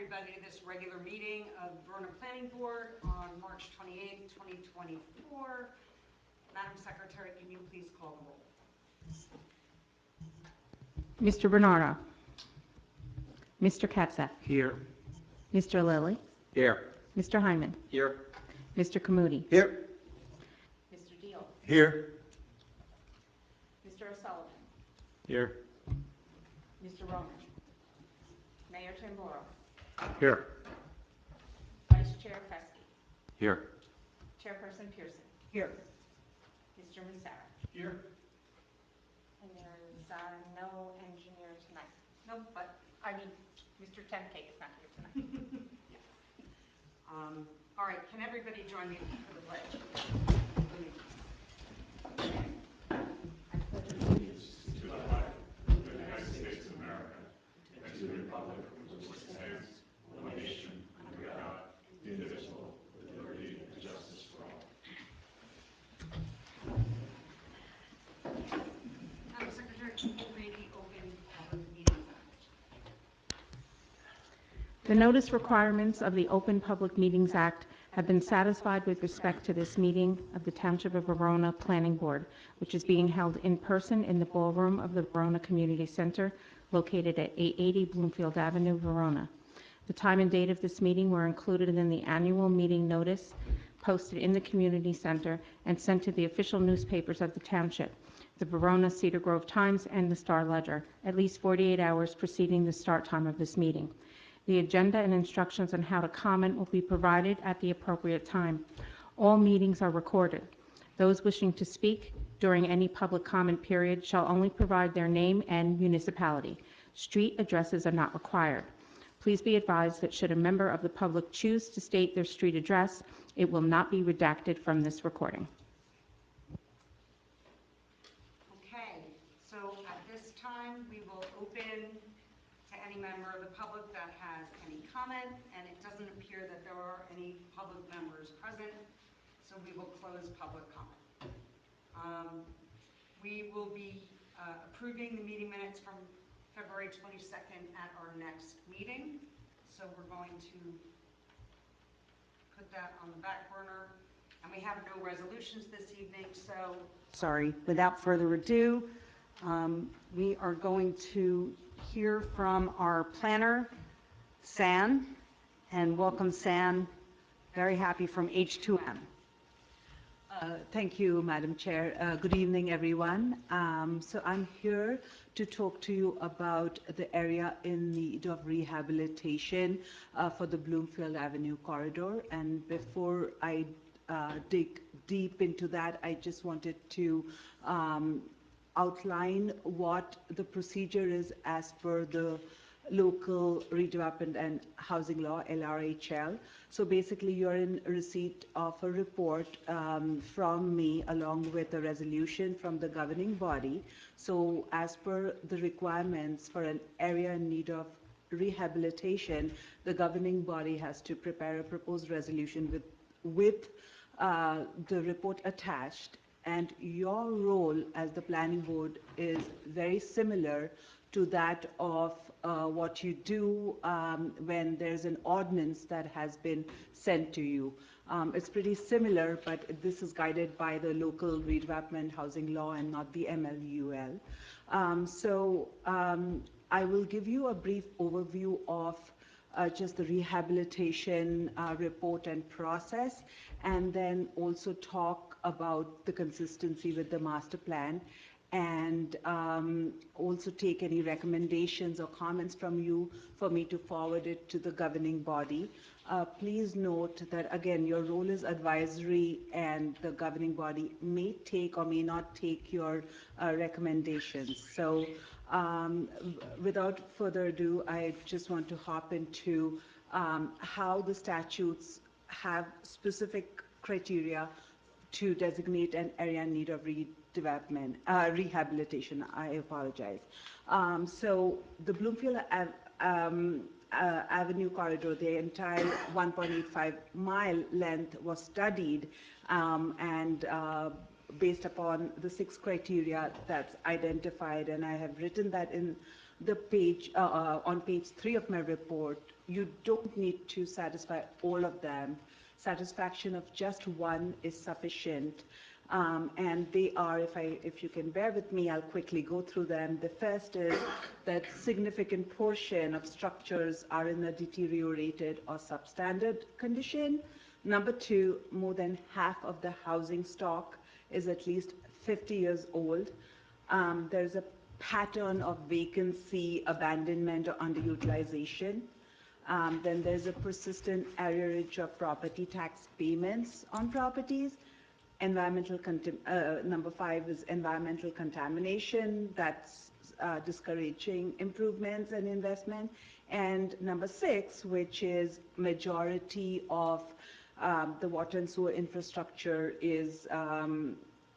everybody to this regular meeting of Verona Planning Board on March 28th, 2024. Madam Secretary, can you please call the roll? Mr. Bernardo. Mr. Katzak. Here. Mr. Lilly. Here. Mr. Hyman. Here. Mr. Kamudi. Here. Mr. Deal. Here. Mr. O'Sullivan. Here. Mr. Roman. Mayor Tamboro. Here. Vice Chair Kresge. Here. Chairperson Pearson. Here. Mr. Musara. Here. And there's no engineer tonight. Nope, but Mr. Temke is not here tonight. all right, can everybody join me for the pledge? Madam Secretary, can you read the Open Public Meetings Act? The notice requirements of the Open Public Meetings Act have been satisfied with respect to this meeting of the Township of Verona Planning Board, which is being held in person in the ballroom of the Verona Community Center, located at 880 Bloomfield Avenue, Verona. The time and date of this meeting were included in the annual meeting notice posted in the community center and sent to the official newspapers of the township, the Verona Cedar Grove Times and the Star Ledger, at least 48 hours preceding the start time of this meeting. The agenda and instructions on how to comment will be provided at the appropriate time. All meetings are recorded. Those wishing to speak during any public comment period shall only provide their name and municipality. Street addresses are not required. Please be advised that should a member of the public choose to state their street address, it will not be redacted from this recording. Okay, so at this time, we will open to any member of the public that has any comment, and it doesn't appear that there are any public members present, so we will close public comment. We will be approving the meeting minutes from February 22nd at our next meeting, so we're going to put that on the back burner, and we have no resolutions this evening, so sorry, without further ado, we are going to hear from our planner, San, and welcome San, very happy from H2M. Thank you, Madam Chair. Good evening, everyone. So I'm here to talk to you about the area in need of rehabilitation for the Bloomfield Avenue corridor. And before I dig deep into that, I just wanted to outline what the procedure is as per the local redevelopment and housing law, LRHL. So basically you're in receipt of a report from me along with a resolution from the governing body. So as per the requirements for an area in need of rehabilitation, the governing body has to prepare a proposed resolution with the report attached, and your role as the planning board is very similar to that of what you do when there's an ordinance that has been sent to you. It's pretty similar, but this is guided by the local redevelopment housing law and not the MLUL. I will give you a brief overview of just the rehabilitation report and process, and then also talk about the consistency with the master plan, and also take any recommendations or comments from you for me to forward it to the governing body. Please note that, again, your role is advisory, and the governing body may take or may not take your recommendations. So without further ado, I just want to hop into how the statutes have specific criteria to designate an area in need of redevelopment, rehabilitation, I apologize. So the Bloomfield Avenue corridor, the entire 1.85 mile length was studied, and based upon the 6 criteria that's identified, and I have written that in on page 3 of my report, you don't need to satisfy all of them. Satisfaction of just one is sufficient. And they are, if you can bear with me, I'll quickly go through them. The first is that significant portion of structures are in a deteriorated or substandard condition. Number 2, more than half of the housing stock is at least 50 years old. There's a pattern of vacancy, abandonment, or underutilization. Then there's a persistent arrearage of property tax payments on properties. Number 5 is environmental contamination. That's discouraging improvements and investment. And number 6, which is majority of the water and sewer infrastructure is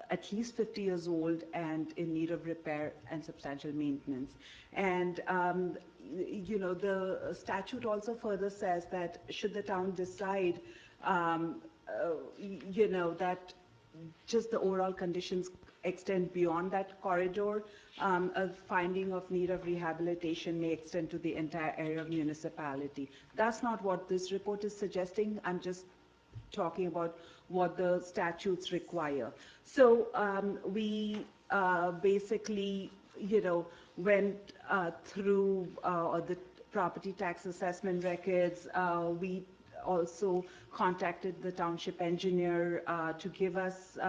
at least 50 years old and in need of repair and substantial maintenance. And the statute also further says that should the town decide, that just the overall conditions extend beyond that corridor, a finding of need of rehabilitation may extend to the entire area of municipality. That's not what this report is suggesting. I'm just talking about what the statutes require. So we basically, went through the property tax assessment records. We also contacted the township engineer to give us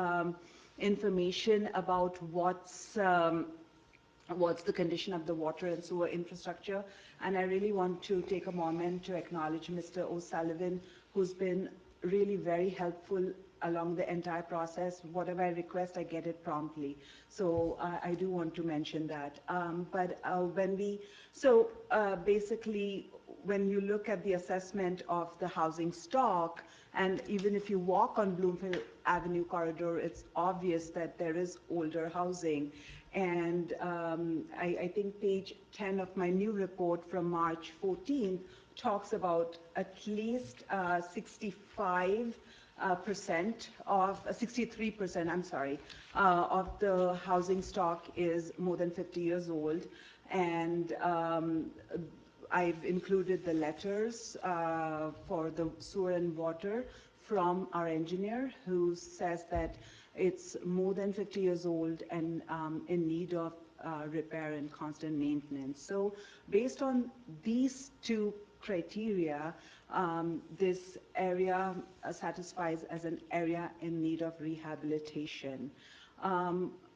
information about what's the condition of the water and sewer infrastructure. And I really want to take a moment to acknowledge Mr. O'Sullivan, who's been really very helpful along the entire process. Whatever I request, I get it promptly. So I do want to mention that. Basically, when you look at the assessment of the housing stock, and even if you walk on Bloomfield Avenue corridor, it's obvious that there is older housing. And I think page 10 of my new report from March 14th talks about at least 63% of the housing stock is more than 50 years old. And I've included the letters for the sewer and water from our engineer, who says that it's more than 50 years old and in need of repair and constant maintenance. So based on these two criteria, this area satisfies as an area in need of rehabilitation.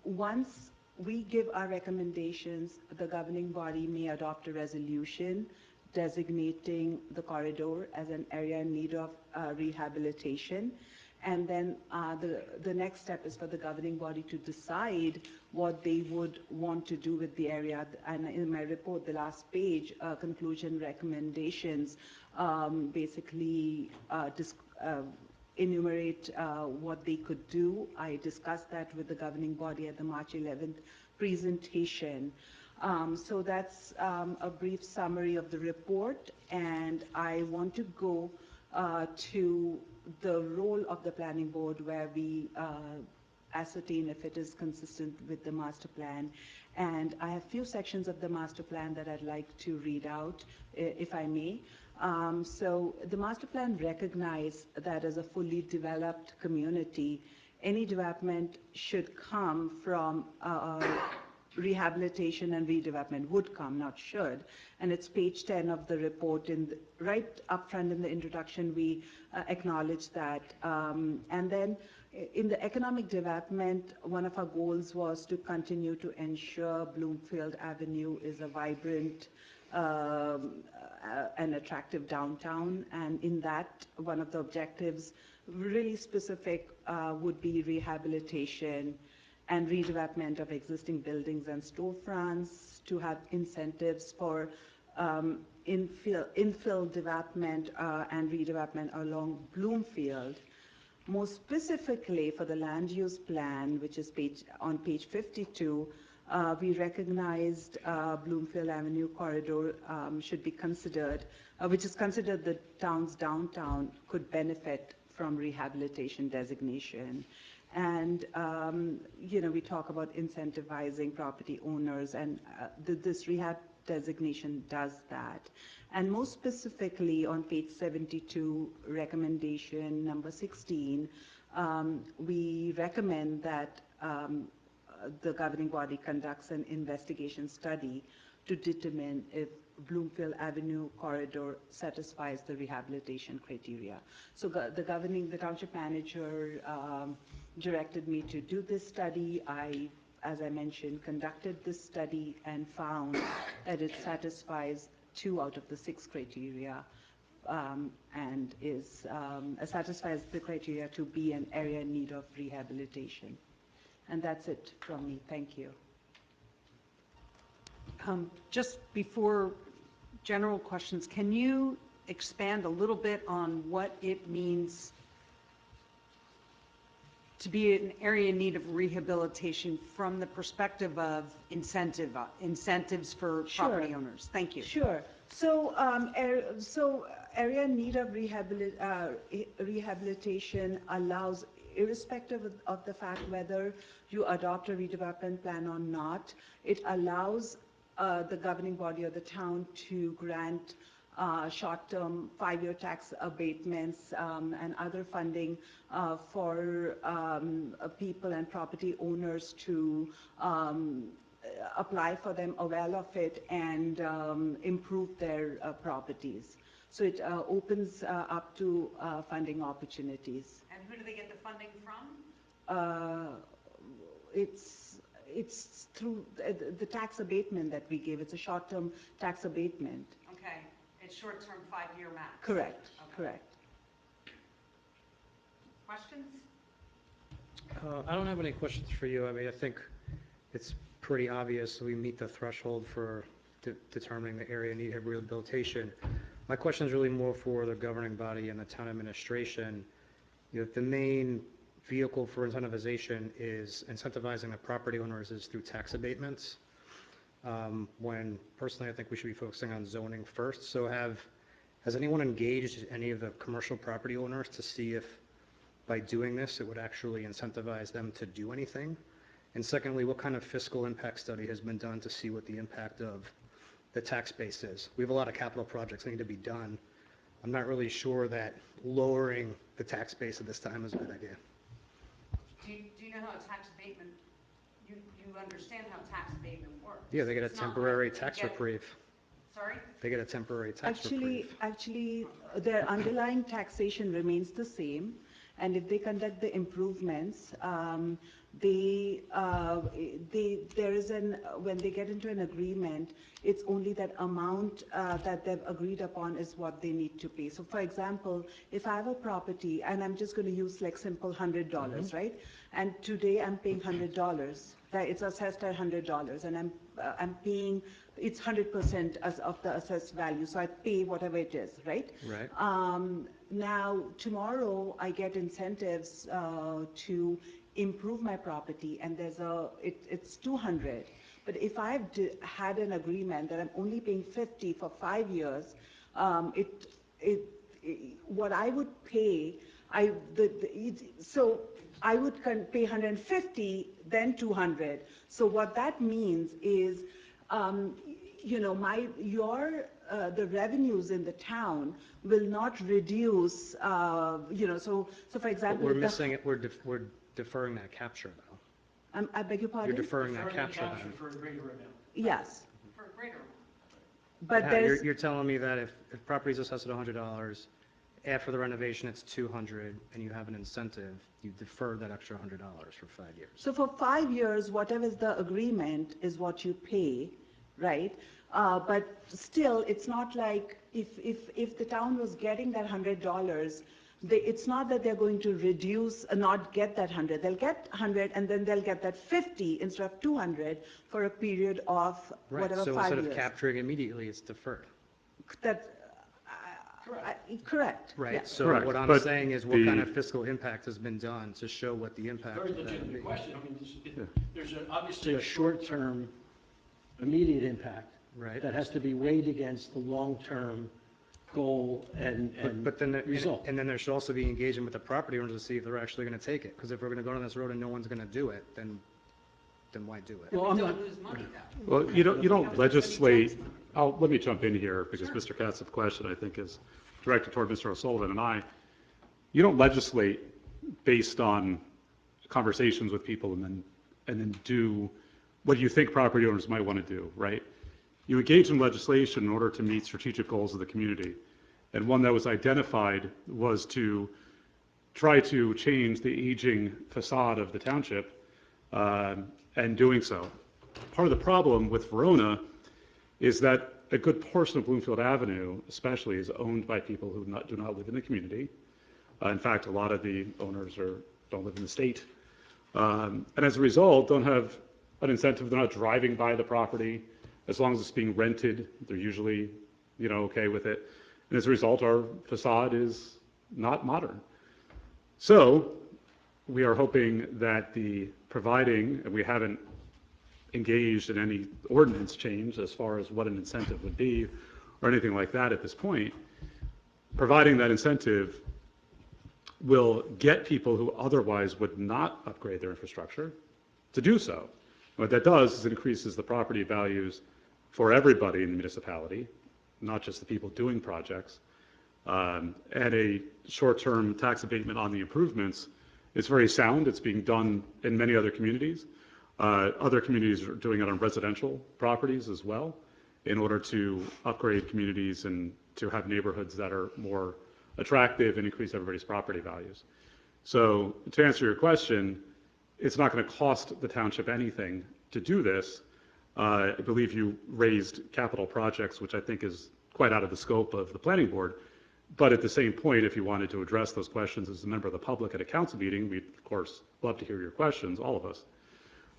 Once we give our recommendations, the governing body may adopt a resolution designating the corridor as an area in need of rehabilitation. And then the next step is for the governing body to decide what they would want to do with the area. And in my report, the last page, conclusion recommendations, basically enumerate what they could do. I discussed that with the governing body at the March 11th presentation. So that's a brief summary of the report, and I want to go to the role of the planning board, where we ascertain if it is consistent with the master plan. And I have few sections of the master plan that I'd like to read out, if I may. So the master plan recognizes that as a fully developed community, any development should come from rehabilitation and redevelopment would come, not should. And it's page 10 of the report. Right up front in the introduction, we acknowledge that. And then in the economic development, one of our goals was to continue to ensure Bloomfield Avenue is a vibrant and attractive downtown. And in that, one of the objectives, really specific, would be rehabilitation and redevelopment of existing buildings and storefronts, to have incentives for infill development and redevelopment along Bloomfield. More specifically, for the land use plan, which is on page 52, we recognized Bloomfield Avenue corridor should be considered, which is considered the town's downtown, could benefit from rehabilitation designation. And, we talk about incentivizing property owners, and this rehab designation does that. And most specifically, on page 72, recommendation number 16, we recommend that the governing body conducts an investigation study to determine if Bloomfield Avenue corridor satisfies the rehabilitation criteria. So the township manager directed me to do this study. As I mentioned, conducted this study and found that it satisfies 2 out of the 6 criteria, and satisfies the criteria to be an area in need of rehabilitation. And that's it from me. Thank you. Just before general questions, can you expand a little bit on what it means to be an area in need of rehabilitation from the perspective of incentives for property owners? Thank you. Sure. So, area in need of rehabilitation allows, irrespective of the fact whether you adopt a redevelopment plan or not, it allows the governing body of the town to grant short-term 5-year tax abatements and other funding for people and property owners to apply for them, avail of it, and improve their properties. So it opens up to funding opportunities. And who do they get the funding from? It's through the tax abatement that we give. It's a short-term tax abatement. Okay, it's short-term 5-year max. Correct, Okay. correct. Questions? I don't have any questions for you. I mean, I think it's pretty obvious we meet the threshold for determining the area in need of rehabilitation. My question is really more for the governing body and the town administration. You know, the main vehicle for incentivization is incentivizing the property owners is through tax abatements. When personally, I think we should be focusing on zoning first. So has anyone engaged any of the commercial property owners to see if by doing this, it would actually incentivize them to do anything? And secondly, what kind of fiscal impact study has been done to see what the impact of the tax base is? We have a lot of capital projects that need to be done. I'm not really sure that lowering the tax base at this time is a good idea. Do you know how a tax abatement, you understand how tax abatement works? Yeah, they get a It's not like temporary you tax get- reprieve. Sorry? They get a temporary tax reprieve. Actually, their underlying taxation remains the same, and if they conduct the improvements, when they get into an agreement, it's only that amount that they've agreed upon is what they need to pay. So for example, if I have a property, and I'm just going to use like simple $100, right? And today I'm paying $100, right? It's assessed at $100, and I'm paying, it's 100% of the assessed value, so I pay whatever it is, right? Right. Now, tomorrow I get incentives to improve my property, and it's 200. But if I've had an agreement that I'm only paying 50 for 5 years, what I would pay, so I would pay 150, then 200. So what that means is, you know, the revenues in the town will not reduce, you know, so for example. But we're missing it, we're deferring that capture though. I beg your pardon? You're deferring that capture then. for a greater amount. Yes, For a greater amount. but Yeah, there's, you're telling me that if property's assessed at $100, after the renovation it's 200, and you have an incentive, you defer that extra $100 for 5 years. so for 5 years, whatever is the agreement is what you pay, right? But still, it's not like if the town was getting that $100, it's not that they're going to reduce, not get that 100. They'll get 100, and then they'll get that 50 instead of 200 for a period of Right, whatever, 5 so years. instead of capturing immediately, it's deferred. That, correct. Right, yes. so Correct, what I'm but saying is what kind the- of fiscal impact has been done to show what the impact Very of that would be? legitimate question. I mean, there's obviously a short-term, immediate impact Right. that has to be weighed against the long-term goal and But then, result. and then there should also be engagement with the property owners to see if they're actually going to take it. Because if we're going to go down this road and no one's going to do it, then then why do it? Well, I'm not, Lose money though. Well, you don't We don't legislate, spend let me jump in here, because Mr. Katz's question, I think, is directed toward Mr. O'Sullivan and I. You don't legislate based on conversations with people and then do what you think property owners might want to do, right? You engage in legislation in order to meet strategic goals of the community. And one that was identified was to try to change the aging facade of the township, and doing so. Part of the problem with Verona is that a good portion of Bloomfield Avenue, especially, is owned by people who do not live in the community. In fact, a lot of the owners don't live in the state. And as a result, don't have an incentive. They're not driving by the property. As long as it's being rented, they're usually, okay with it. And as a result, our facade is not modern. So we are hoping that and we haven't engaged in any ordinance change as far as what an incentive would be or anything like that at this point, providing that incentive will get people who otherwise would not upgrade their infrastructure to do so. What that does is it increases the property values for everybody in the municipality, not just the people doing projects. And a short-term tax abatement on the improvements is very sound. It's being done in many other communities. Other communities are doing it on residential properties as well in order to upgrade communities and to have neighborhoods that are more attractive and increase everybody's property values. So to answer your question, it's not going to cost the township anything to do this. I believe you raised capital projects, which I think is quite out of the scope of the planning board. But at the same point, if you wanted to address those questions as a member of the public at a council meeting, we'd, of course, love to hear your questions, all of us.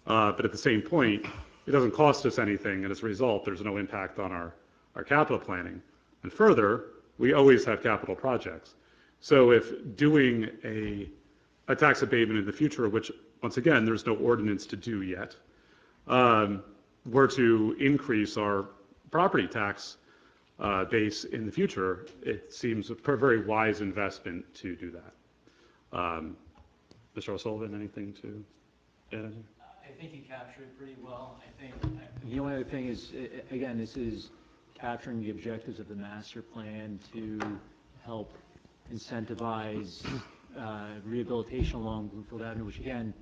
But at the same point, it doesn't cost us anything, and as a result, there's no impact on our capital planning. And further, we always have capital projects. So if doing a tax abatement in the future, which, once again, there's no ordinance to do yet, were to increase our property tax base in the future, it seems a very wise investment to do that. Mr. O'Sullivan, anything to add? I think you captured it pretty well. I think the only other thing is, again, this is capturing the objectives of the master plan to help incentivize rehabilitation along Bloomfield Avenue, which again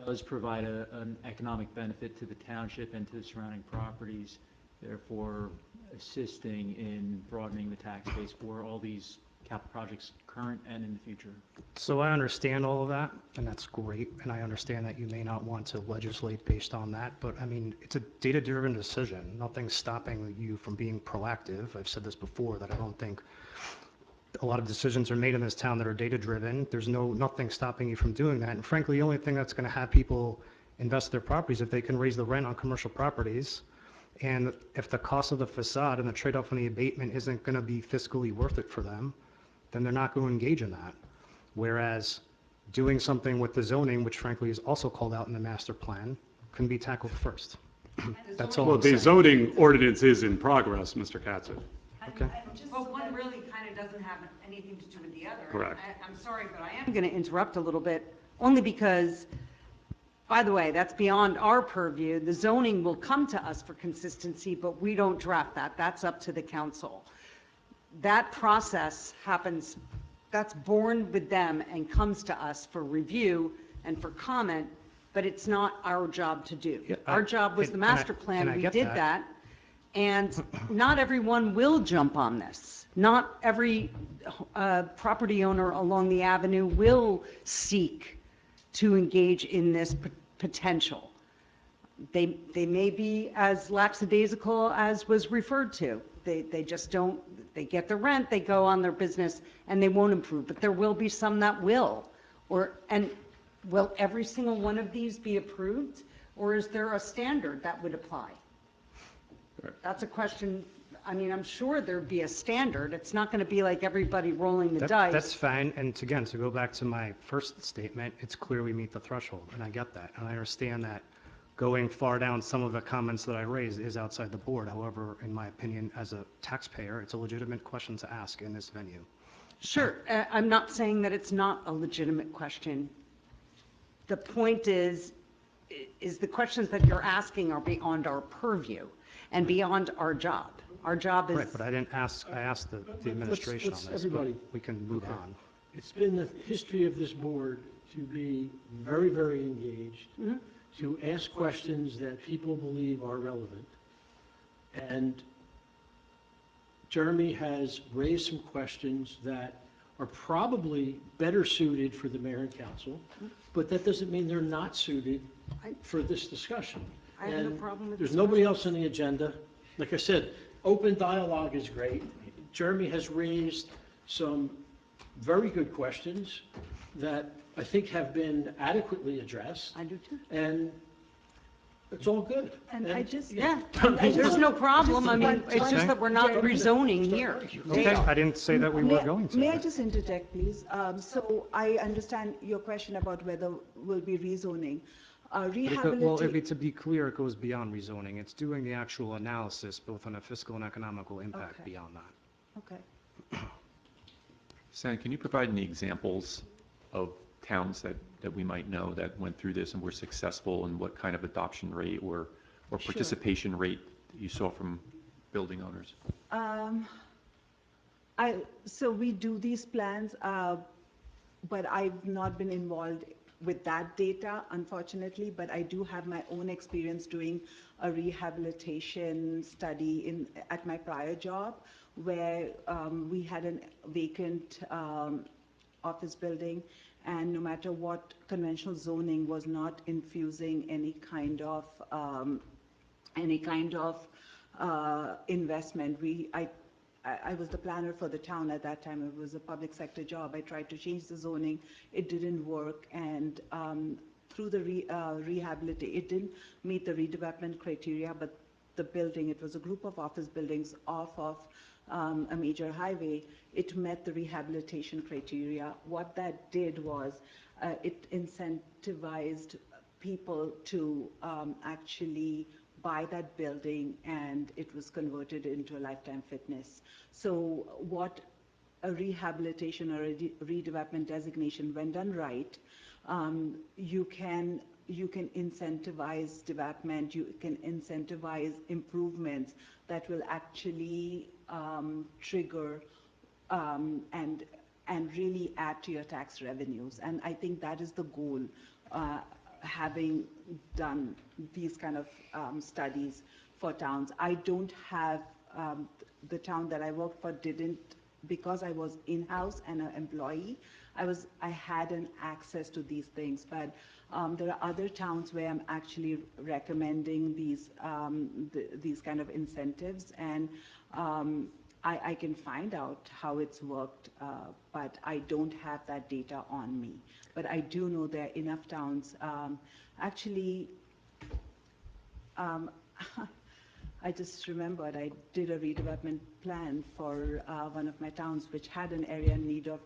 does provide an economic benefit to the township and to the surrounding properties, therefore assisting in broadening the tax base for all these capital projects, current and in the future. So I understand all of that, and that's great, and I understand that you may not want to legislate based on that, but I mean, it's a data-driven decision. Nothing's stopping you from being proactive. I've said this before, that I don't think a lot of decisions are made in this town that are data-driven. There's nothing stopping you from doing that, and frankly, the only thing that's going to have people invest their properties if they can raise the rent on commercial properties, and if the cost of the facade and the trade-off on the abatement isn't going to be fiscally worth it for them, then they're not going to engage in that. Whereas doing something with the zoning, which frankly is also called out in the master plan, can be tackled first. That's all Well, I'm the saying. zoning ordinance is in progress, Mr. Katz. Okay. But one really kind of doesn't have anything to do with the other. Correct. I'm sorry, but I am going to interrupt a little bit, only because, by the way, that's beyond our purview. The zoning will come to us for consistency, but we don't draft that. That's up to the council. That process happens, that's born with them and comes to us for review and for comment, but it's not our job to do. Yeah, Our job was the master and plan, I we get did that. that, and not everyone will jump on this. Not every property owner along the avenue will seek to engage in this potential. They may be as lackadaisical as was referred to. They just don't, they get the rent, they go on their business, and they won't improve. But there will be some that will. And will every single one of these be approved? Or is there a standard that would apply? That's a question. I mean, I'm sure there'd be a standard. It's not going to be like everybody rolling the dice. That's fine, and again, to go back to my first statement, it's clear we meet the threshold, and I get that. And I understand that going far down some of the comments that I raised is outside the board. However, in my opinion, as a taxpayer, it's a legitimate question to ask in this venue. Sure, I'm not saying that it's not a legitimate question. The point is, is the questions that you're asking are beyond our purview and beyond our job. Our job is. Right, but I didn't ask, I asked the administration on let's this, but everybody- we can move Okay. on. It's been the history of this board to be very, very engaged, to ask questions that people believe are relevant. And Jeremy has raised some questions that are probably better suited for the mayor and council, but that doesn't mean they're not suited for this discussion. I have no And problem with there's this nobody else on the agenda. Like I said, open dialogue is great. Jeremy has raised some very good questions that I think have been adequately addressed, I do too. and it's all good. And I just. Yeah, I there's just- no problem. I mean, it's just that we're not Jeremy- rezoning here. Okay, I didn't say that we were going to. May I just interject, please? So I understand your question about whether we'll be rezoning. Well, Rehabilitation. to be clear, it goes beyond rezoning. It's doing the actual analysis, both on a fiscal and economical impact Okay. beyond that. Okay. Sam, can you provide any examples of towns that we might know that went through this and were successful, and what kind of adoption rate or participation rate you saw from building owners? So we do these plans, but I've not been involved with that data, unfortunately, but I do have my own experience doing a rehabilitation study at my prior job, where we had a vacant office building, and no matter what, conventional zoning was not infusing any kind of investment. I was the planner for the town at that time. It was a public sector job. I tried to change the zoning. It didn't work, and through the rehabilitation, it didn't meet the redevelopment criteria, but the building, it was a group of office buildings off of a major highway. It met the rehabilitation criteria. What that did was it incentivized people to actually buy that building, and it was converted into a Lifetime Fitness. So what a rehabilitation or a redevelopment designation, when done right, you can incentivize development, you can incentivize improvements that will actually trigger and really add to your tax revenues. And I think that is the goal, having done these kind of studies for towns. I don't have, the town that I worked for didn't, because I was in-house and an employee, I had an access to these things, but there are other towns where I'm actually recommending these kind of incentives, and I can find out how it's worked, but I don't have that data on me. But I do know there are enough towns. Actually, I just remembered I did a redevelopment plan for one of my towns, which had an area in need of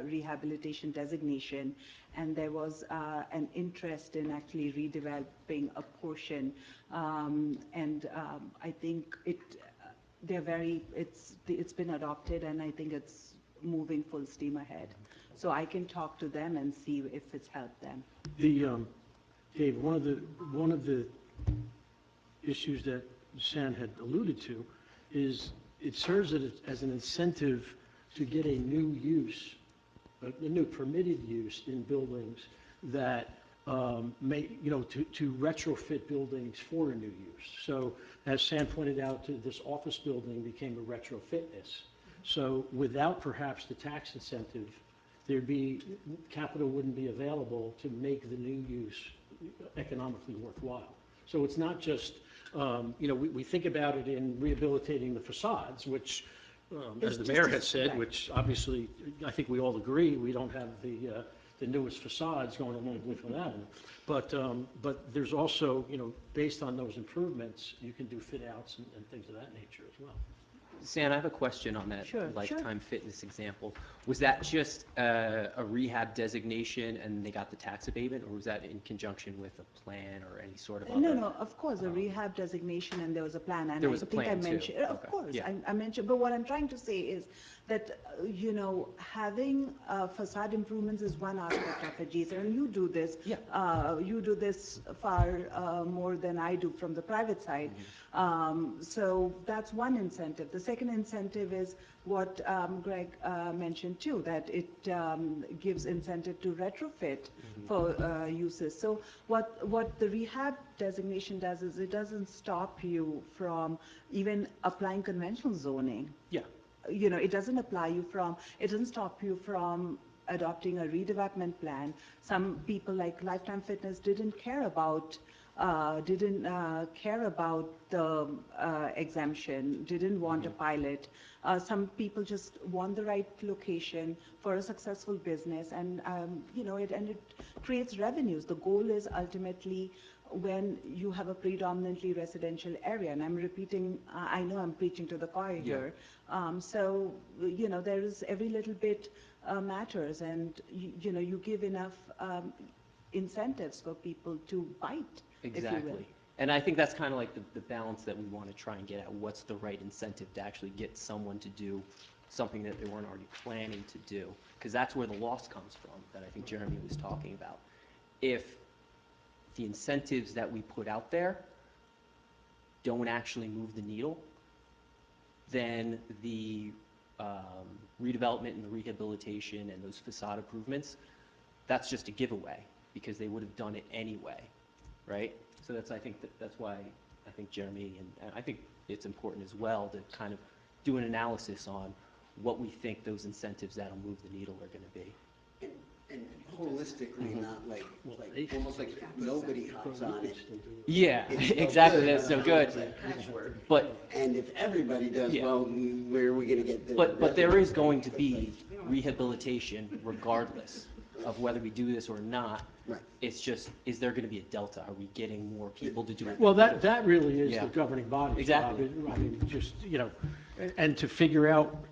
rehabilitation designation, and there was an interest in actually redeveloping a portion, and I think it's been adopted, and I think it's moving full steam ahead. So I can talk to them and see if it's helped them. Dave, one of the issues that San had alluded to is it serves as an incentive to get a new use, a new permitted use in buildings that may, to retrofit buildings for a new use. So as San pointed out, this office building became a retrofitness. So without perhaps the tax incentive, capital wouldn't be available to make the new use economically worthwhile. So it's not just, we think about it in rehabilitating the facades, which, as the mayor has said, which obviously I think we all agree, we don't have the newest facades going along with that. But there's also, based on those improvements, you can do fit outs and things of that nature as well. San, I have a question on that Sure. Lifetime Fitness example. Was that just a rehab designation and they got the tax abatement, or was that in conjunction with a plan or any sort of other? No, of course, a rehab designation, and there was a plan. And There was I a think I plan too. mentioned, of Okay. course, Yeah. I mentioned, but what I'm trying to say is that, having facade improvements is one aspect of it, Jason, and you do this. Yeah. You do this far more than I do from the private side. So that's one incentive. The second incentive is what Greg mentioned too, that it gives incentive to retrofit for uses. So what the rehab designation does is it doesn't stop you from even applying conventional zoning. Yeah. It doesn't stop you from adopting a redevelopment plan. Some people like Lifetime Fitness didn't care about the exemption, didn't want a pilot. Some people just want the right location for a successful business, and it creates revenues. The goal is ultimately, when you have a predominantly residential area, and I know I'm preaching to the choir here. So, there is every little bit matters, and you give enough incentives for people to bite, if you will. Exactly. And I think that's kind of like the balance that we want to try and get at. What's the right incentive to actually get someone to do something that they weren't already planning to do? Because that's where the loss comes from, that I think Jeremy was talking about. If the incentives that we put out there don't actually move the needle, then the redevelopment and the rehabilitation and those facade improvements, that's just a giveaway, because they would have done it anyway, right? So that's why I think Jeremy, and I think it's important as well to kind of do an analysis on what we think those incentives that'll move the needle are going to be. And holistically, not like almost like nobody hops on it. Yeah, It's no exactly. good. That's no good. It's like patchwork. But And if everybody does, Yeah. well, where are we going to get the? but there is going to be rehabilitation regardless of whether we do this or not. Right. It's just, is there going to be a delta? Are we getting more people to do it? Well, that really is Yeah. the governing body. Exactly. I mean, just, and to figure out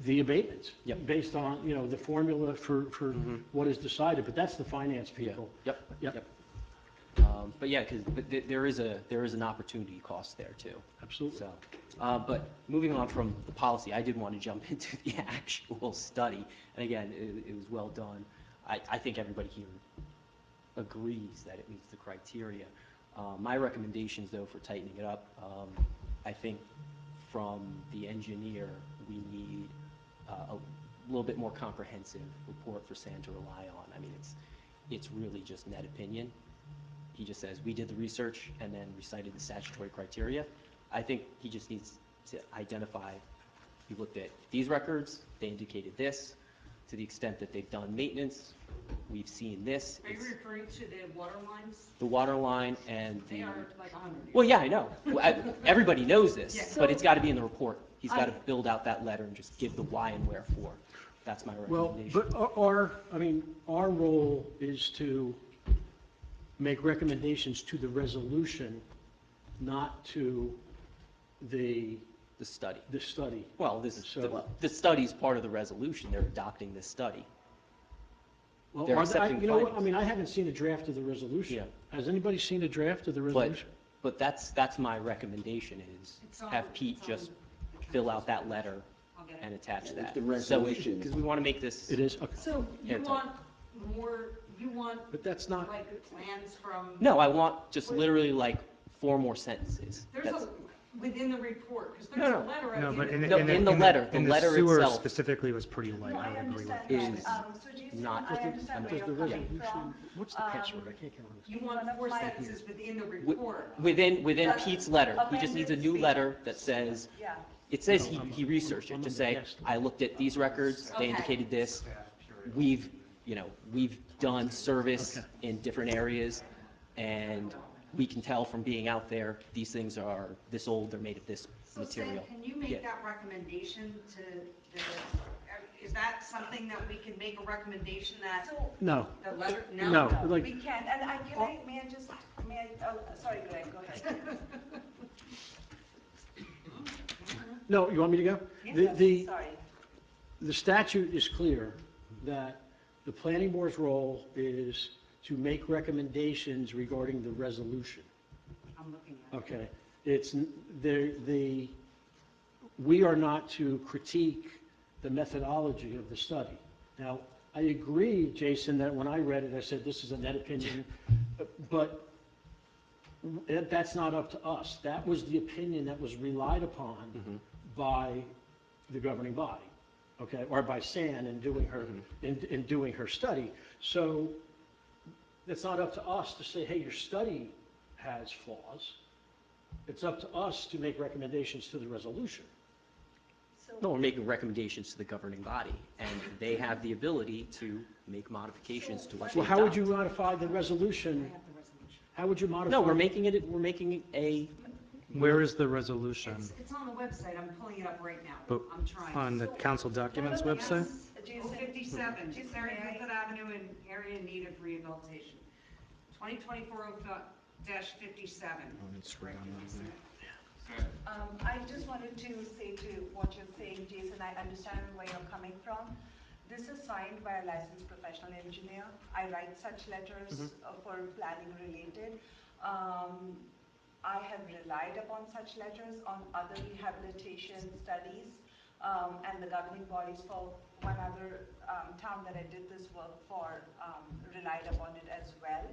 the abatements. Yep. Based on, the formula for what is decided, but that's the finance Yeah. people. Yep. Yep. But yeah, there is an opportunity cost there too. Absolutely. So, but moving on from the policy, I did want to jump into the actual study. And again, it was well done. I think everybody here agrees that it meets the criteria. My recommendations, though, for tightening it up, I think from the engineer, we need a little bit more comprehensive report for Sam to rely on. I mean, it's really just net opinion. He just says, we did the research and then recited the statutory criteria. I think he just needs to identify, we looked at these records, they indicated this. To the extent that they've done maintenance, we've seen this. Are you referring to the water lines? The water line and the. They are like 100 years. Well, yeah, I know. Everybody knows this, Yeah. but it's got to be in the report. He's got to build out that letter and just give the why and wherefore. That's my Well, recommendation. but our role is to make recommendations to the resolution, not to the The study. study. Well, the study's part of the resolution. They're adopting this study. Well, They're accepting findings. I haven't seen a draft of the resolution. Yeah. Has anybody seen a draft of the resolution? But that's my recommendation is have Pete just fill out that letter and attach that. The resolution. Because we want to make this. It is? Okay. So you Airtight. want But that's not, like plans from? No, I want just literally like 4 more sentences. There's That's- within the report, because No, there's no. a letter at No, the but end. in the letter, the letter sewer itself specifically was pretty light, No, I I would agree with understand that. that. Is So Jason, not- I understand where does you're the coming resolution, from. what's the password? I can't get on this. You want 4 sentences within the wi- report. within Pete's letter. He just needs a new Amended letter that says, Yeah. it says he researched it, to say, I looked at these records, they Okay. indicated this. We've done service in different areas, and we can tell from being out there, these things are this old, they're made of this So Sam, material. can you Yeah. make that recommendation to is that something that we can make a recommendation that So, No, the letter? no, like, we can, and sorry, Greg, go ahead. no, you want me to go? Sorry. The statute is clear that the planning board's role is to make recommendations regarding the resolution. I'm looking at it. Okay, it's, we are not to critique the methodology of the study. Now, I agree, Jason, that when I read it, I said, this is a net opinion, but that's not up to us. That was the opinion that was relied upon by the governing body, okay, or by SAN in doing her, in doing her study. So it's not up to us to say, hey, your study has flaws. It's up to us to make recommendations to the resolution. No, we're making recommendations to the governing body, and they have the ability to make modifications to what they Well, how would adopt. you modify the resolution? How would you modify? No, we're making a, Where is the resolution? It's on the website, I'm pulling it up right now. But I'm trying. on the council documents website? Jason, 57, Sarah Griffith Avenue in area in need of rehabilitation. 2024-57. Oh, it's right on there. I just wanted to say to what you're saying, Jason, I understand where you're coming from. This is signed by a licensed professional engineer. I write such letters for planning related. I have relied upon such letters on other rehabilitation studies, and the governing bodies for one other town that I did this work for relied upon it as well.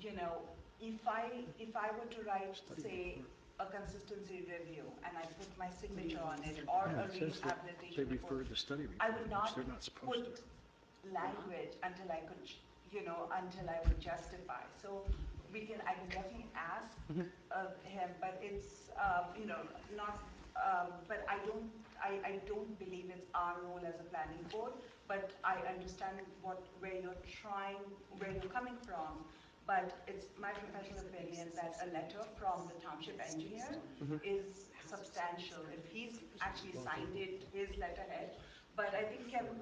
You know, if I were to write, say, a consistency review and I put my signature on it or a rehabilitation report, the study report, I would not they're not supposed put to. language until I could, until I would justify. So I can definitely ask him, but it's, not, but I don't believe it's our role as a planning board, but I understand where you're coming from. But it's my professional opinion that a letter from the township engineer is substantial. If he's actually signed it, his letterhead. But I think, Kevin,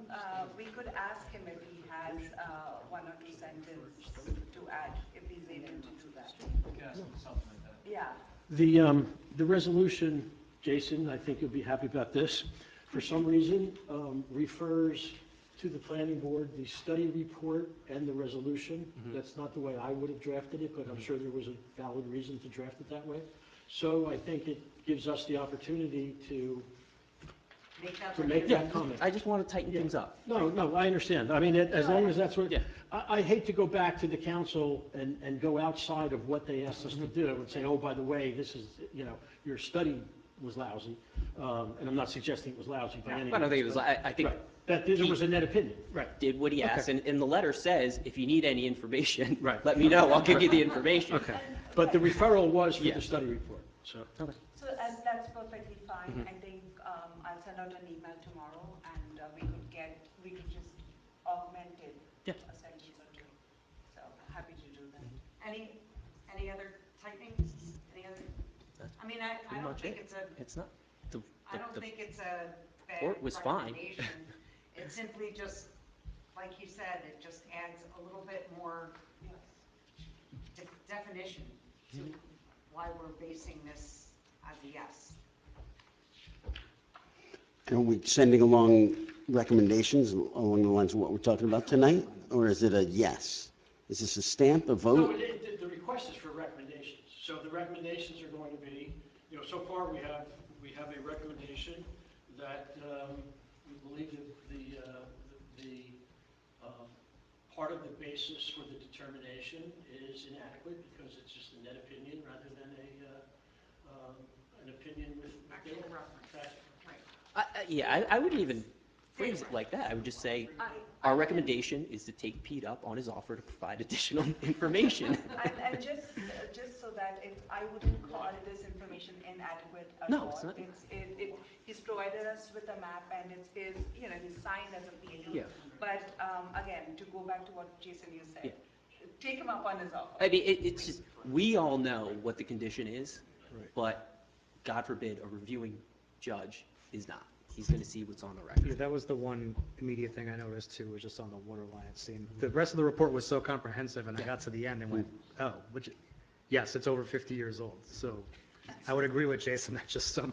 we could ask him if he has one or two sentences to add, if he's able to do that. Yeah. The resolution, Jason, I think you'll be happy about this, for some reason, refers to the planning board, the study report and the resolution. That's not the way I would have drafted it, but I'm sure there was a valid reason to draft it that way. So I think it gives us the opportunity to make that comment. I just want to tighten things up. No, I understand. I mean, as long as that's what, I hate to go back to the council and go outside of what they asked us to do and say, oh, by the way, this is, your study was lousy. And I'm not suggesting it was lousy by any means. I don't think it was, I think. Right. That there was a net opinion, right. Did what he asked, and the letter says, if you need any information, Right. let me know, I'll give you the information. Okay. But the referral was for the study report, so. Okay. So that's perfectly fine. I think I'll send out an email tomorrow and we could just augment it a sentence or two. So happy to do that. Any other typing? Any other? I mean, I Pretty don't much think it. it's a, It's not, I don't think it's a bad report was fine. recommendation. It's simply just, like you said, it just adds a little bit more definition to why we're basing this as a yes. Are we sending along recommendations along the lines of what we're talking about tonight? Or is it a yes? Is this a stamp, a No, vote? the request is for recommendations. So the recommendations are going to be, so far we have a recommendation that we believe that the part of the basis for the determination is inadequate because it's just a net opinion rather than an opinion with Actual reference. Right. I wouldn't even phrase it like that. I would just say, our recommendation is to take Pete up on his offer to provide additional information. And just so that I wouldn't call this information inadequate at No, all. it's not. He's provided us with a map and he's signed as a PE. Yeah. But again, to go back to what Jason you said, take him up on his offer. I mean, it's just, we all know what the condition is, but God forbid, a reviewing judge is not. He's going to see what's on the Yeah, record. that was the one immediate thing I noticed too, was just on the water line scene. The rest of the report was so comprehensive, and I got to the end and went, oh, yes, it's over 50 years old. So I would agree with Jason that just some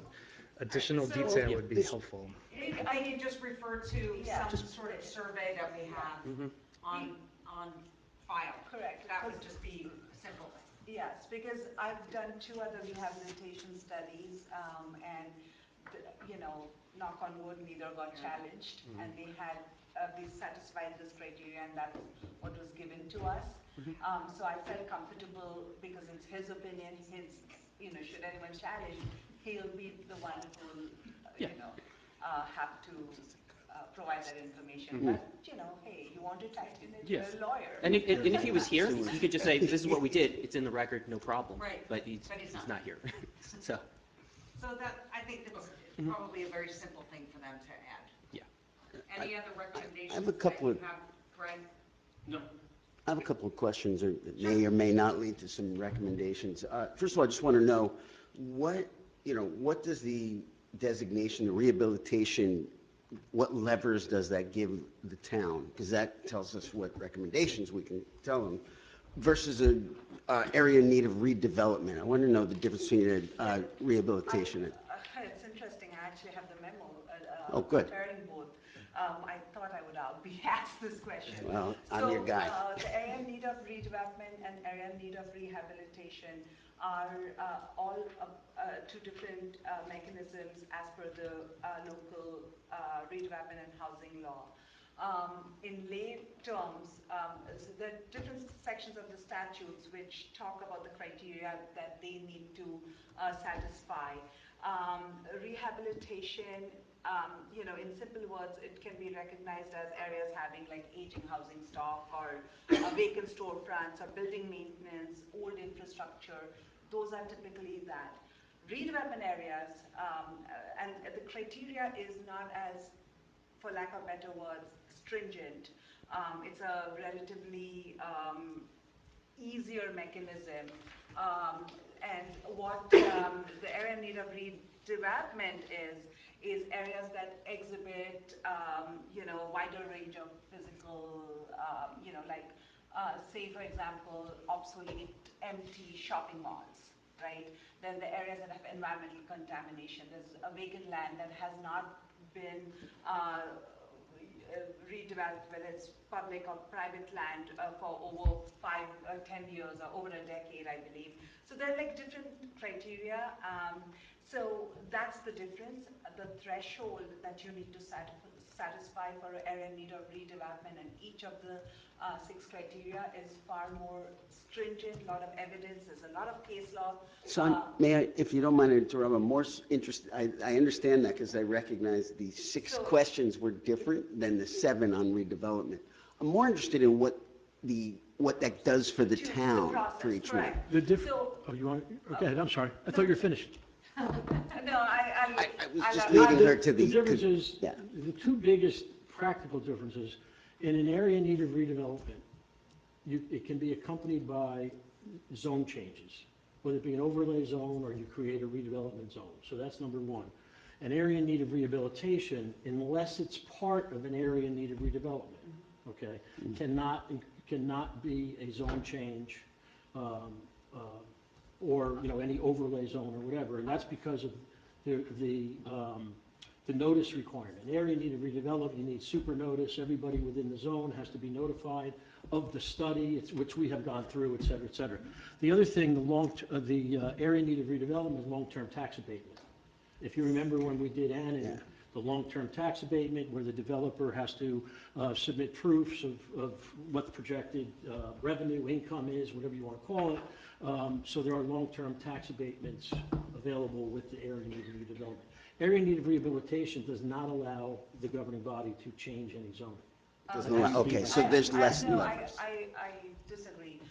additional So- detail would be helpful. Maybe I could just refer to some sort of survey that we have on file. Correct. That would just be a simple thing. Yes, because I've done two other rehabilitation studies, and, knock on wood, neither got challenged, and they had, they satisfied this criteria, and that's what was given to us. So I felt comfortable, because it's his opinion, should anyone challenge, he'll be the one who'll, have to provide that information. But, hey, you want to tighten it, you're Yes. a lawyer. And if he was here, he could just say, this is what we did, it's in the record, no problem. Right, But he's but he's not here. So, So that, I think that's probably a very simple thing for them to add. yeah. Any other recommendations I have a that couple you of- have, Greg? I have a couple of questions that may or may not lead to some recommendations. First of all, I just want to know what does the designation, the rehabilitation, what levers does that give the town? Because that tells us what recommendations we can tell them versus an area in need of redevelopment. I want to know the difference between rehabilitation and. It's interesting, I actually have the memo. Oh, good. Comparing both. I thought I would be asked this question. Well, I'm your guy. So, the area in need of redevelopment and area in need of rehabilitation are all two different mechanisms as per the local redevelopment and housing law. In lay terms, so there are different sections of the statutes which talk about the criteria that they need to satisfy. Rehabilitation, in simple words, it can be recognized as areas having like aging housing stock or vacant storefronts or building maintenance, old infrastructure. Those are typically that. Redevelopment areas, and the criteria is not as, for lack of better words, stringent. It's a relatively easier mechanism. And what the area in need of redevelopment is areas that exhibit, wider range of physical, like, say, for example, obsolete, empty shopping malls, right? Then the areas that have environmental contamination. There's a vacant land that has not been redeveloped, whether it's public or private land, for over 5 or 10 years or over a decade, I believe. So there are like different criteria. So that's the difference. The threshold that you need to satisfy for an area in need of redevelopment, and each of the 6 criteria is far more stringent. A lot of evidence. There's a lot of case law. So may I, if you don't mind interrupting, I'm more interested, I understand that because I recognize the 6 questions were different than the 7 on redevelopment. I'm more interested in what that does for the town for each one. Oh, you want, okay, I'm sorry. I thought you were finished. No, I was just I'll- leading her to The the. difference is, Yeah. the 2 biggest practical differences, in an area in need of redevelopment, it can be accompanied by zone changes, whether it be an overlay zone or you create a redevelopment zone. So that's number 1. An area in need of rehabilitation, unless it's part of an area in need of redevelopment, okay, cannot be a zone change, or, any overlay zone or whatever. And that's because of the notice requirement. An area in need of redevelopment, you need super notice. Everybody within the zone has to be notified of the study, which we have gone through, et cetera, et cetera. The other thing, the area in need of redevelopment is long-term tax abatement. If you remember when we did Annan, the long-term tax abatement, where the developer has to submit proofs of what the projected revenue, income is, whatever you want to call it. So there are long-term tax abatements available with the area in need of redevelopment. Area in need of rehabilitation does not allow the governing body to change any zoning. Okay, so there's less No, levers. I disagree.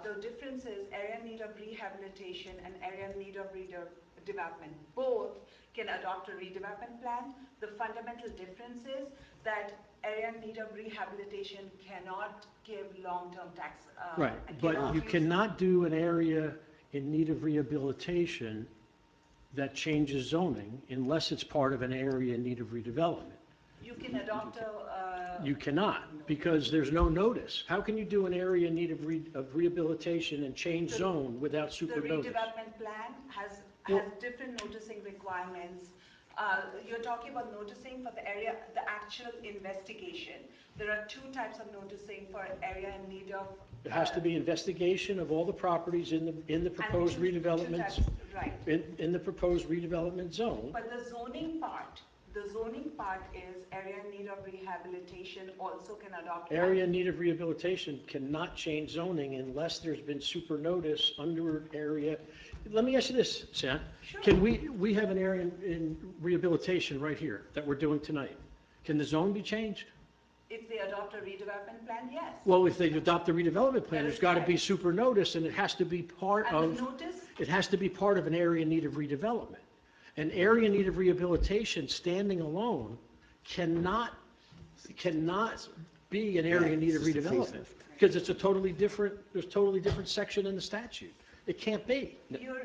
The difference is area in need of rehabilitation and area in need of redevelopment. Both can adopt a redevelopment plan. The fundamental difference is that area in need of rehabilitation cannot give long-term tax. Right, but you cannot do an area in need of rehabilitation that changes zoning unless it's part of an area in need of redevelopment. You can adopt a. You cannot, because there's no notice. How can you do an area in need of rehabilitation and change zone without super The notice? redevelopment plan has different noticing requirements. You're talking about noticing for the area, the actual investigation. There are 2 types of noticing for area in need of There has to be investigation of all the properties in the proposed And to redevelopment, that, right. in the proposed redevelopment zone. But the zoning part is area in need of rehabilitation also can adopt. Area in need of rehabilitation cannot change zoning unless there's been super notice under area. Let me ask you this, Sam. Sure. Can we have an area in rehabilitation right here that we're doing tonight? Can the zone be changed? If they adopt a redevelopment plan, yes. Well, if they adopt the redevelopment plan, That there's is got to be correct. super notice, and it has to be part And of, the notice, it has to be part of an area in need of redevelopment. An area in need of rehabilitation, standing alone, cannot be an area in need of Yeah, it's just a redevelopment. facelift. Because it's there's totally different section in the statute. It can't be. you're,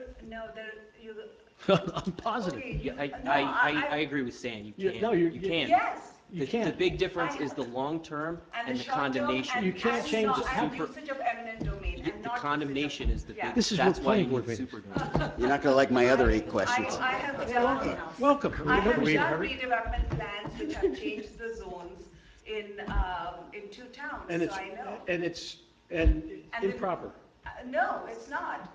I'm positive. okay, Yeah, no, I agree with Stan, you Yeah, can't, no, you- you can't. yes. You The can't. big difference is the long-term and the short-term condemnation. You can't change and it. and Super- usage of eminent domain and The not condemnation is the Yeah. big, This is that's what why you planning board need meetings. super. You're not going to like my other 8 questions. I have done, Welcome. I have We- done redevelopment plans which have changed the zones in 2 towns, And so it's, I know. and And the- improper. No, it's not.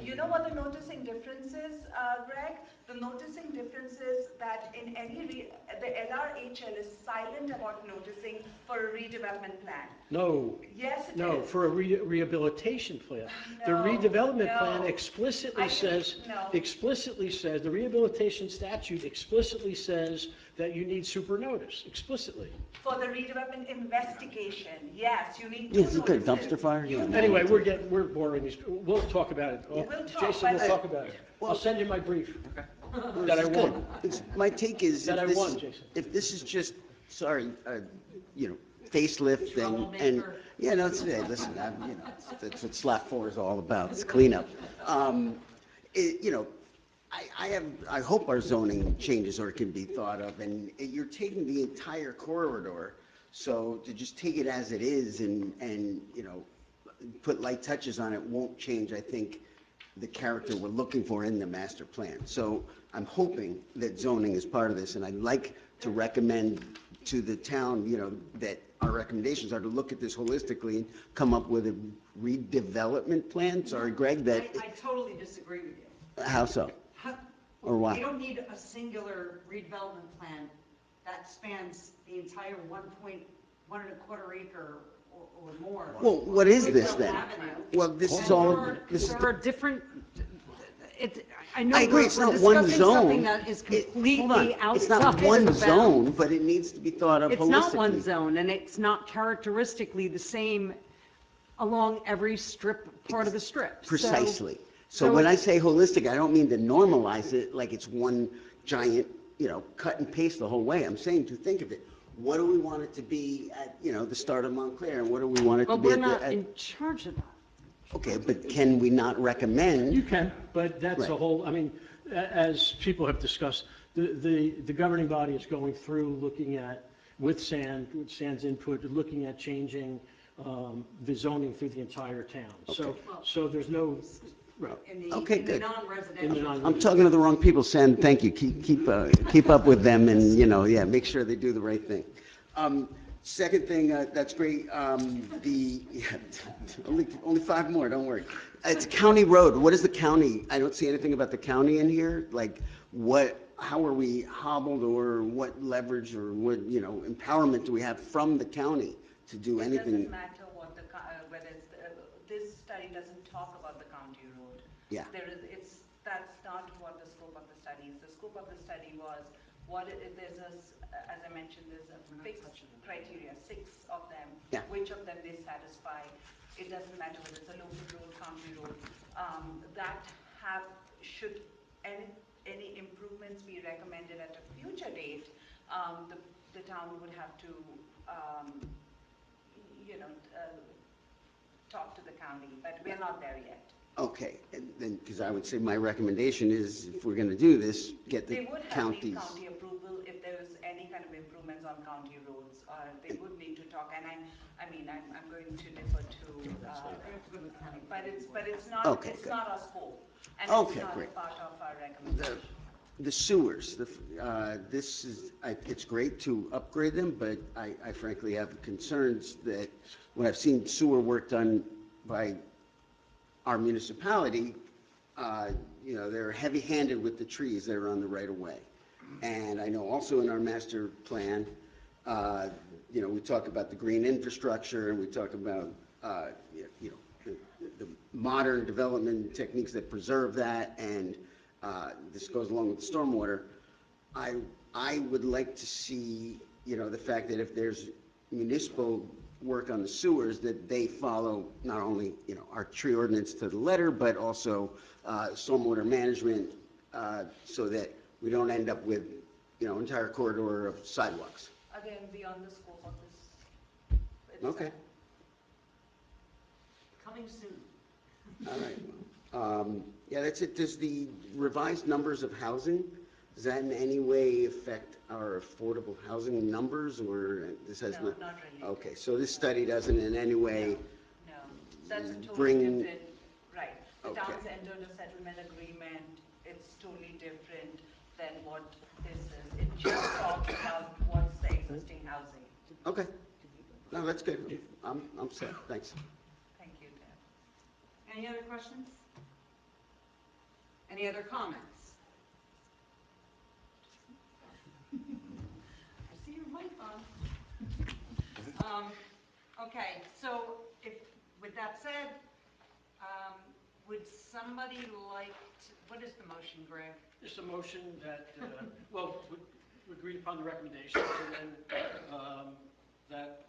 You know what the noticing difference is, Greg? The noticing difference is that in the LRHL is silent about noticing for a redevelopment plan. No, Yes, it is. no, for a rehabilitation plan. The No, redevelopment plan no. explicitly I think- says, no. the rehabilitation statute explicitly says that you need super notice, explicitly. For the redevelopment investigation, yes, you need Yeah, two is it good? notices. Dumpster fire? You Yeah. need- Anyway, we're boring these, we'll talk about it. We'll talk, Jason, we'll but- talk about it. I'll send you my brief Well, that I this is good. won. My take is, That I if this won, is- Jason. if this is just, sorry, facelift and, yeah, no, it's, hey, listen, that's what SLAP 4 is all about, it's cleanup. You know, I hope our zoning changes or can be thought of, and you're taking the entire corridor, so to just take it as it is and, put light touches on it won't change, I think, the character we're looking for in the master plan. So I'm hoping that zoning is part of this, and I'd like to recommend to the town, that our recommendations are to look at this holistically and come up with a redevelopment plan. Sorry, Greg, that, I totally disagree with you. how so? Or why? You don't need a singular redevelopment plan that spans the entire 1.25 acre or more. Well, what is this then? Avenue. Well, this is And all, this is, there are different, I know I agree, we're it's not one discussing something zone. that is Hold on. completely It's outside not of one the zone, bounds. but it needs to be thought of holistically. It's not one zone, and it's not characteristically the same along every part of the strip. So- Precisely. So when I say holistic, I don't mean to normalize it like it's one giant, cut and paste the whole way. I'm saying to think of it. What do we want it to be at, the start of Montclair, and what do we want it to Well, be we're at not the? in charge of that. Okay, but can we not recommend? You can, but that's a Right. whole, I mean, as people have discussed, the governing body is going through, looking at, with Sand's input, looking at changing the zoning through the entire town. So there's no, right. Okay, In the good. non-residential. I'm talking to the wrong people, Sam, thank you. Keep up with them and, yeah, make sure they do the right thing. Second thing, that's great, only 5 more, don't worry. It's county road. What is the county? I don't see anything about the county in here. Like, how are we hobbled, or what leverage or what, empowerment do we have from the county to do It anything? doesn't matter whether it's, this study doesn't talk about the county road. Yeah. That's not what the scope of the study is. The scope of the study was, as I mentioned, there's a fixed criteria, 6 of them. Yeah. Which of them they satisfy. It doesn't matter whether it's a local road, county road. Should any improvements be recommended at a future date, the town would have to, talk to the county, but we're not there yet. Okay, and then, because I would say my recommendation is, if we're gonna do this, get They the would have counties. need county approval if there was any kind of improvements on county roads, they would need to talk, and I'm going to defer to, but it's not, Okay, it's good. not our scope, and Okay, it's not great. part of our recommendation. The sewers, it's great to upgrade them, but I frankly have concerns that when I've seen sewer work done by our municipality, they're heavy-handed with the trees that are on the right-of-way. And I know also in our master plan, we talk about the green infrastructure, and we talk about, the modern development techniques that preserve that, and this goes along with the stormwater. I would like to see, the fact that if there's municipal work on the sewers, that they follow not only, our tree ordinance to the letter, but also stormwater management, so that we don't end up with, entire corridor of sidewalks. Again, beyond the scope of this. Okay, Coming soon. all right. Yeah, that's it. Does the revised numbers of housing, does that in any way affect our affordable housing numbers, or this has No, not? not really. Okay, so this study doesn't in any way, No, that's a totally Bring- different, right. The Okay. town's entered a settlement agreement, it's totally different than what this is. It just talks about what's the existing housing. okay. No, that's good. I'm set, thanks. Thank you, Ted. Any other questions? Any other comments? I see your mic on. Okay, so with that said, would somebody like to, what is the motion, Greg? It's a motion that, we agreed upon the recommendations, and then that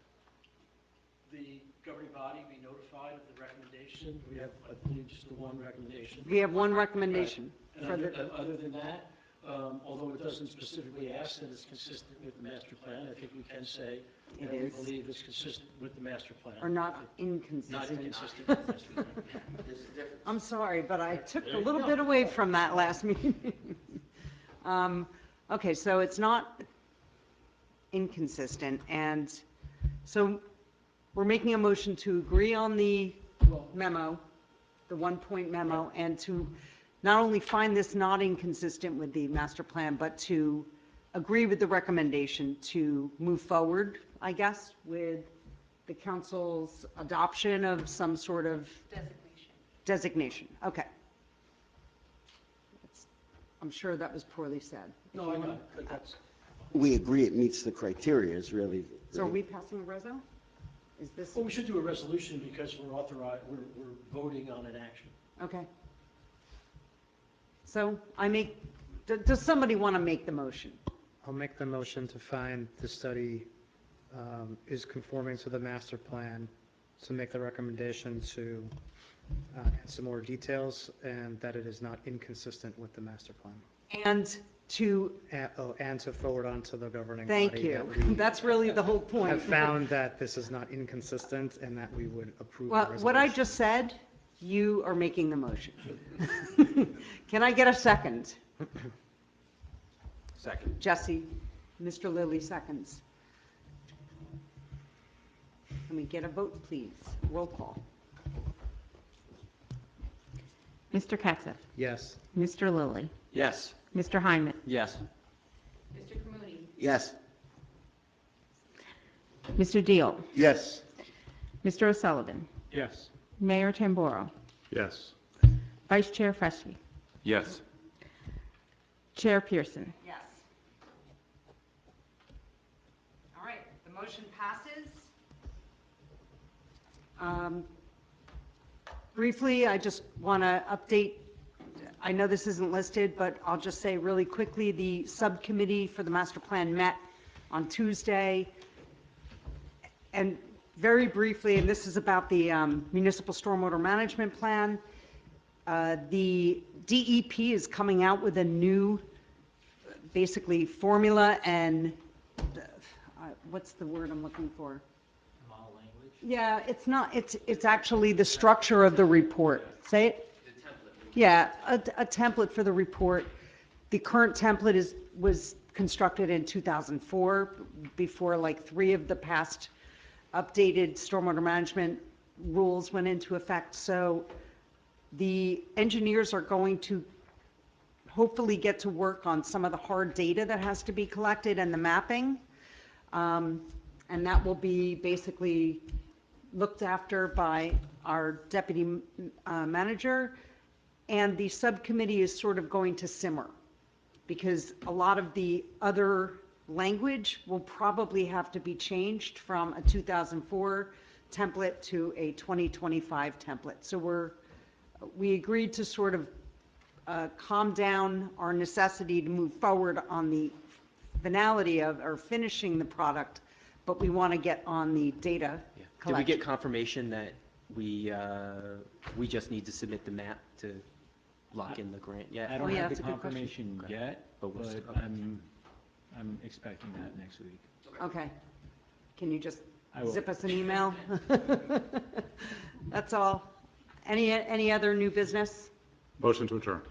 the governing body be notified of the recommendation. We have, I believe, just the one recommendation. We have one recommendation. And For the, other than that, although it doesn't specifically ask that it's consistent with the master plan, I think we can say It that we is. believe it's consistent with the master plan. or not Not inconsistent. inconsistent with the master plan. I'm sorry, but I took a little bit away from that last meeting. Okay, so it's not inconsistent, and so we're making a motion to agree on the memo, the one-point memo, and to not only find this not inconsistent with the master plan, but to agree with the recommendation to move forward, I guess, with the council's adoption of some sort of designation. Okay. I'm sure that was poorly said. No, I know, but that's, We agree it meets the criteria, is really. So are we passing a reso? Is this, well, we should do a resolution because we're authorized, we're voting on an action. okay. So does somebody want to make the motion? I'll make the motion to find the study is conforming to the master plan, to make the recommendation to add some more details, and that it is not inconsistent with the master plan. And to, And to forward on to the governing body. thank you. that we That's really the whole point. have found that this is not inconsistent and that we would approve the Well, resolution. what I just said, you are making the motion. Can I get a second? Second. Jesse, Mr. Lilly seconds. Can we get a vote, please? Roll call. Mr. Katsif, Yes. Mr. Lilly, Yes. Mr. Hyman, Yes. Mr. Kamudi, Yes. Mr. Deal, Yes. Mr. O'Sullivan, Yes. Mayor Tamboro, Yes. Vice Chair Freshy, Yes. Chair Pearson. Yes. All right, the motion passes. Briefly, I just want to update, I know this isn't listed, but I'll just say really quickly, the subcommittee for the master plan met on Tuesday. And very briefly, and this is about the municipal stormwater management plan, the DEP is coming out with a new, basically, formula and, what's the word I'm looking for? Model language? Yeah, it's not, it's actually the structure of the report. Say it? Yeah, a template for the report. The current template was constructed in 2004, before like 3 of the past updated stormwater management rules went into effect. So the engineers are going to hopefully get to work on some of the hard data that has to be collected and the mapping. And that will be basically looked after by our deputy manager, and the subcommittee is sort of going to simmer, because a lot of the other language will probably have to be changed from a 2004 template to a 2025 template. So we agreed to sort of calm down our necessity to move forward on the finality of, or finishing the product, but we want to get on the data Yeah. Did we collection. get confirmation that we just need to submit the map to lock in the grant yet? I don't yeah, have that's the a good question. confirmation Okay. yet, But but we'll s- I'm expecting that next week. Okay. Can you just I will. zip us an email? That's all. Any other new business? Motion to adjourn.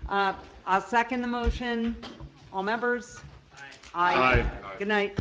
I'll second the motion. All members? Aye. Aye. Good night.